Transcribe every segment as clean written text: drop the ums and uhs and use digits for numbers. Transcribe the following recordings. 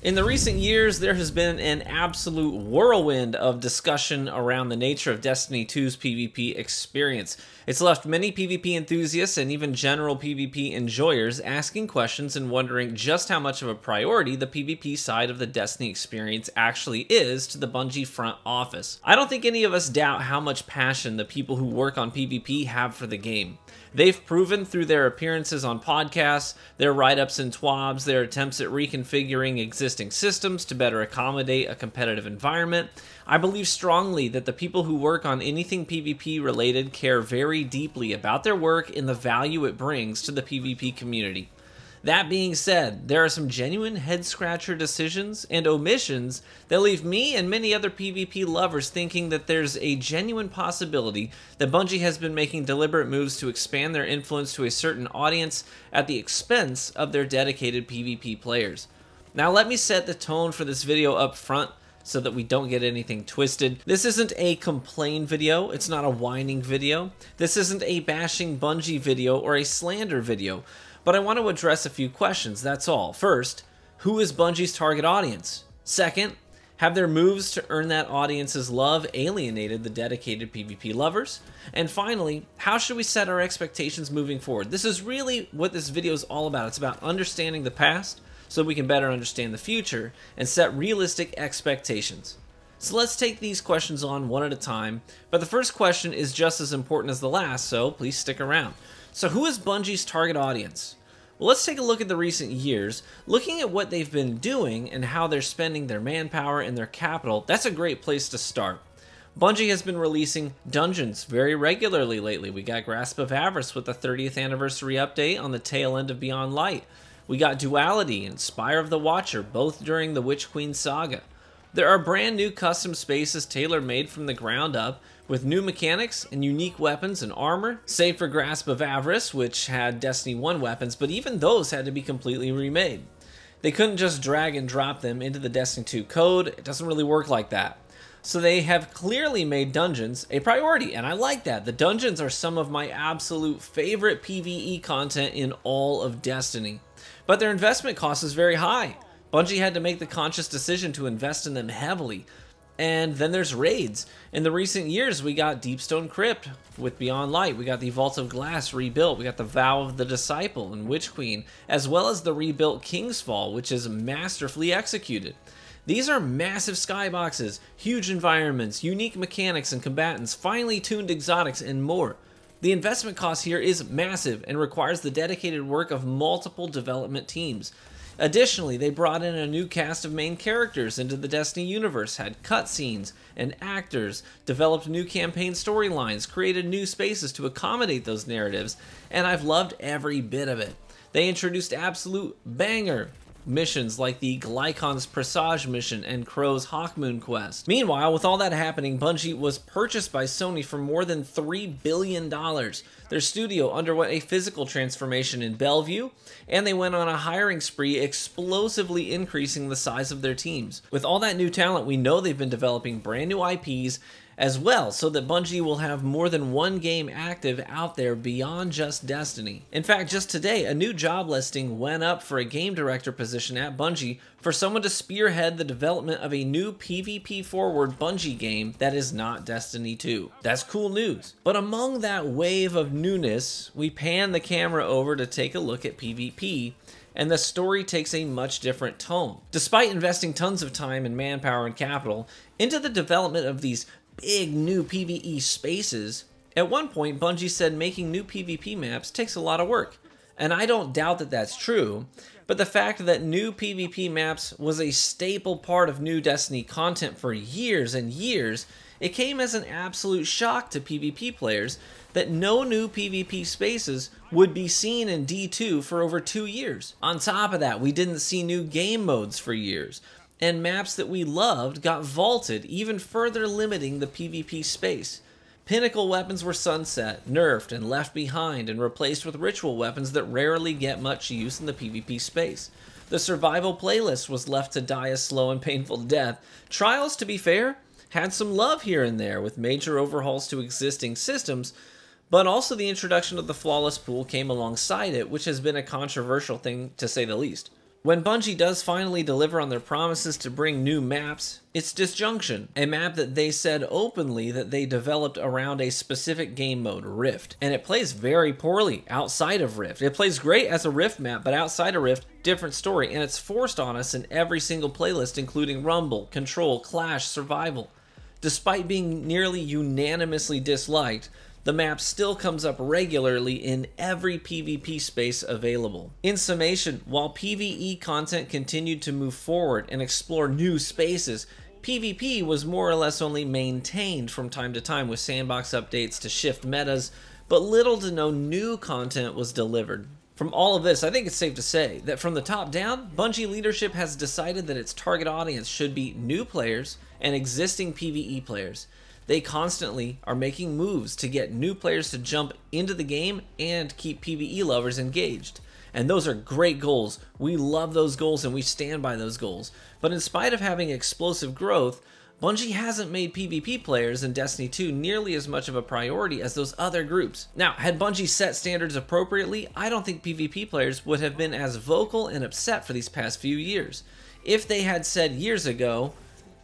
In the recent years, there has been an absolute whirlwind of discussion around the nature of Destiny 2's PvP experience. It's left many PvP enthusiasts and even general PvP enjoyers asking questions and wondering just how much of a priority the PvP side of the Destiny experience actually is to the Bungie front office. I don't think any of us doubt how much passion the people who work on PvP have for the game. They've proven through their appearances on podcasts, their write-ups and TWABs, their attempts at reconfiguring existing systems to better accommodate a competitive environment. I believe strongly that the people who work on anything PvP related care very deeply about their work and the value it brings to the PvP community. That being said, there are some genuine head-scratcher decisions and omissions that leave me and many other PvP lovers thinking that there's a genuine possibility that Bungie has been making deliberate moves to expand their influence to a certain audience at the expense of their dedicated PvP players. Now let me set the tone for this video up front so that we don't get anything twisted. This isn't a complain video, it's not a whining video. This isn't a bashing Bungie video or a slander video. But I want to address a few questions, that's all. First, who is Bungie's target audience? Second, have their moves to earn that audience's love alienated the dedicated PvP lovers? And finally, how should we set our expectations moving forward? This is really what this video is all about. It's about understanding the past so we can better understand the future and set realistic expectations. So let's take these questions on one at a time, but the first question is just as important as the last, so please stick around. So who is Bungie's target audience? Well, let's take a look at the recent years. Looking at what they've been doing and how they're spending their manpower and their capital, that's a great place to start. Bungie has been releasing dungeons very regularly lately. We got Grasp of Avarice with the 30th anniversary update on the tail end of Beyond Light. We got Duality and Spire of the Watcher, both during the Witch Queen saga. There are brand new custom spaces tailor-made from the ground up, with new mechanics and unique weapons and armor, save for Grasp of Avarice, which had Destiny 1 weapons, but even those had to be completely remade. They couldn't just drag and drop them into the Destiny 2 code. It doesn't really work like that. So they have clearly made dungeons a priority, and I like that. The dungeons are some of my absolute favorite PvE content in all of Destiny. But their investment cost is very high. Bungie had to make the conscious decision to invest in them heavily. And then there's raids. In the recent years, we got Deepstone Crypt with Beyond Light. We got the Vault of Glass rebuilt. We got the Vow of the Disciple and Witch Queen, as well as the rebuilt King's Fall, which is masterfully executed. These are massive skyboxes, huge environments, unique mechanics and combatants, finely tuned exotics, and more. The investment cost here is massive and requires the dedicated work of multiple development teams. Additionally, they brought in a new cast of main characters into the Destiny universe, had cutscenes and actors, developed new campaign storylines, created new spaces to accommodate those narratives, and I've loved every bit of it. They introduced absolute banger missions like the Glycon's Presage mission and Crow's Hawkmoon quest. Meanwhile, with all that happening, Bungie was purchased by Sony for more than $3 billion. Their studio underwent a physical transformation in Bellevue, and they went on a hiring spree, explosively increasing the size of their teams. With all that new talent, we know they've been developing brand new IPs as well, so that Bungie will have more than one game active out there beyond just Destiny. In fact, just today, a new job listing went up for a game director position at Bungie for someone to spearhead the development of a new PvP-forward Bungie game that is not Destiny 2. That's cool news. But among that wave of newness, we pan the camera over to take a look at PvP, and the story takes a much different tone. Despite investing tons of time and manpower and capital into the development of these big new PvE spaces, at one point Bungie said making new PvP maps takes a lot of work. And I don't doubt that that's true, but the fact that new PvP maps was a staple part of new Destiny content for years and years, it came as an absolute shock to PvP players that no new PvP spaces would be seen in D2 for over 2 years. On top of that, we didn't see new game modes for years, and maps that we loved got vaulted, even further limiting the PvP space. Pinnacle weapons were sunset, nerfed, and left behind, and replaced with ritual weapons that rarely get much use in the PvP space. The survival playlist was left to die a slow and painful death. Trials, to be fair, had some love here and there, with major overhauls to existing systems, but also the introduction of the Flawless Pool came alongside it, which has been a controversial thing to say the least. When Bungie does finally deliver on their promises to bring new maps, it's Disjunction, a map that they said openly that they developed around a specific game mode, Rift. And it plays very poorly outside of Rift. It plays great as a Rift map, but outside of Rift, different story. And it's forced on us in every single playlist, including Rumble, Control, Clash, Survival. Despite being nearly unanimously disliked, the map still comes up regularly in every PvP space available. In summation, while PvE content continued to move forward and explore new spaces, PvP was more or less only maintained from time to time with sandbox updates to shift metas, but little to no new content was delivered. From all of this, I think it's safe to say that from the top down, Bungie leadership has decided that its target audience should be new players and existing PvE players. They constantly are making moves to get new players to jump into the game and keep PvE lovers engaged. And those are great goals. We love those goals and we stand by those goals. But in spite of having explosive growth, Bungie hasn't made PvP players in Destiny 2 nearly as much of a priority as those other groups. Now, had Bungie set standards appropriately, I don't think PvP players would have been as vocal and upset for these past few years. If they had said years ago,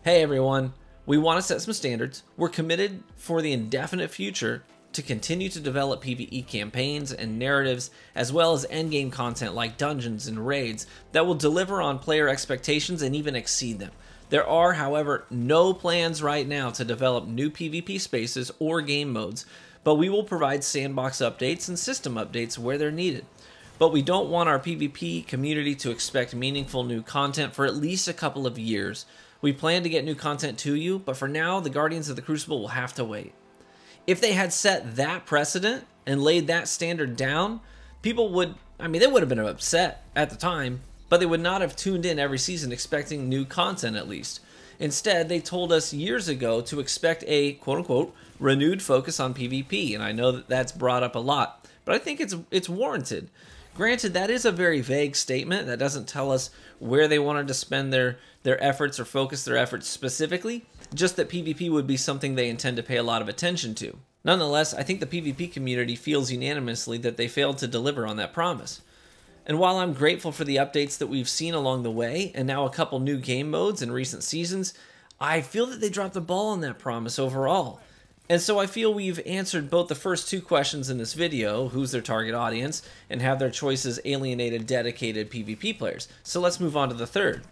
hey everyone, we want to set some standards. We're committed for the indefinite future to continue to develop PvE campaigns and narratives, as well as endgame content like dungeons and raids that will deliver on player expectations and even exceed them. There are, however, no plans right now to develop new PvP spaces or game modes, but we will provide sandbox updates and system updates where they're needed. But we don't want our PvP community to expect meaningful new content for at least a couple of years. We plan to get new content to you, but for now, the Guardians of the Crucible will have to wait. If they had set that precedent and laid that standard down, people would, they would have been upset at the time, but they would not have tuned in every season expecting new content at least. Instead, they told us years ago to expect a quote-unquote renewed focus on PvP, and I know that that's brought up a lot, but I think it's warranted. Granted, that is a very vague statement that doesn't tell us where they wanted to spend their efforts or focus their efforts specifically, just that PvP would be something they intend to pay a lot of attention to. Nonetheless, I think the PvP community feels unanimously that they failed to deliver on that promise. And while I'm grateful for the updates that we've seen along the way, and now a couple new game modes in recent seasons, I feel that they dropped the ball on that promise overall. And so I feel we've answered both the first two questions in this video, who's their target audience, and have their choices alienated dedicated PvP players. So let's move on to the third.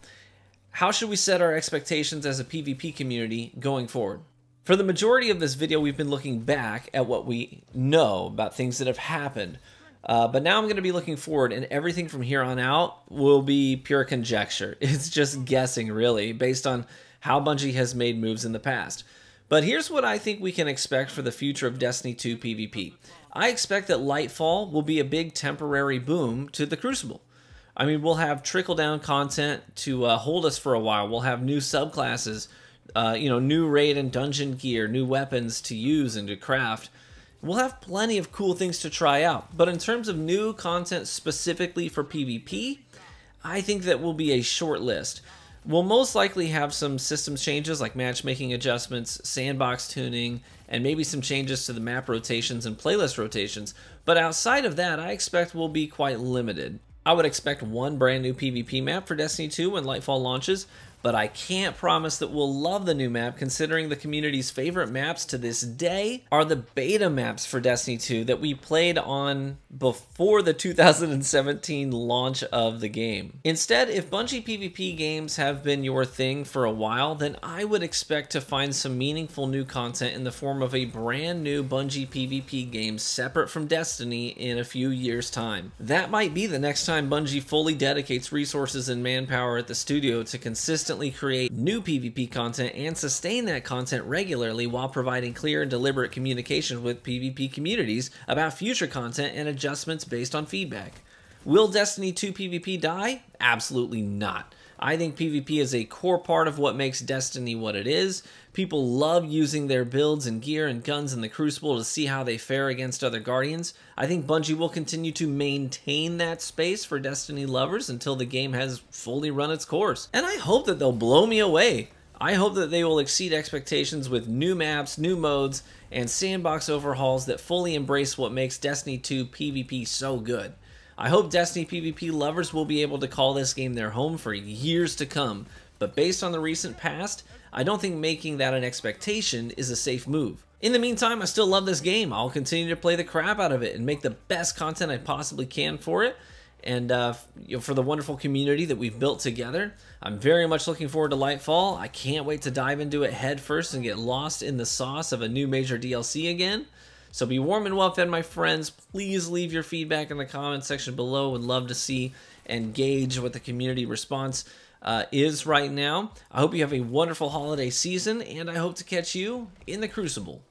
How should we set our expectations as a PvP community going forward? For the majority of this video, we've been looking back at what we know about things that have happened. But now I'm going to be looking forward, and everything from here on out will be pure conjecture. It's just guessing, really, based on how Bungie has made moves in the past. But here's what I think we can expect for the future of Destiny 2 PvP. I expect that Lightfall will be a big temporary boom to the Crucible. We'll have trickle-down content to hold us for a while. We'll have new subclasses, new raid and dungeon gear, new weapons to use and to craft. We'll have plenty of cool things to try out. But in terms of new content specifically for PvP, I think that will be a short list. We'll most likely have some systems changes like matchmaking adjustments, sandbox tuning, and maybe some changes to the map rotations and playlist rotations. But outside of that, I expect we'll be quite limited. I would expect one brand new PvP map for Destiny 2 when Lightfall launches, but I can't promise that we'll love the new map, considering the community's favorite maps to this day are the beta maps for Destiny 2 that we played on before the 2017 launch of the game. Instead, if Bungie PvP games have been your thing for a while, then I would expect to find some meaningful new content in the form of a brand new Bungie PvP game separate from Destiny in a few years' time. That might be the next time Bungie fully dedicates resources and manpower at the studio to consistently create new PvP content and sustain that content regularly while providing clear and deliberate communication with PvP communities about future content and adjustments based on feedback. Will Destiny 2 PvP die? Absolutely not. I think PvP is a core part of what makes Destiny what it is. People love using their builds and gear and guns in the Crucible to see how they fare against other Guardians. I think Bungie will continue to maintain that space for Destiny lovers until the game has fully run its course. And I hope that they'll blow me away. I hope that they will exceed expectations with new maps, new modes, and sandbox overhauls that fully embrace what makes Destiny 2 PvP so good. I hope Destiny PvP lovers will be able to call this game their home for years to come, but based on the recent past, I don't think making that an expectation is a safe move. In the meantime, I still love this game. I'll continue to play the crap out of it and make the best content I possibly can for it, and for the wonderful community that we've built together. I'm very much looking forward to Lightfall. I can't wait to dive into it head first and get lost in the sauce of a new major DLC again. So be warm and well fed, my friends. Please leave your feedback in the comments section below. Would love to see and gauge what the community response is right now. I hope you have a wonderful holiday season, and I hope to catch you in the Crucible.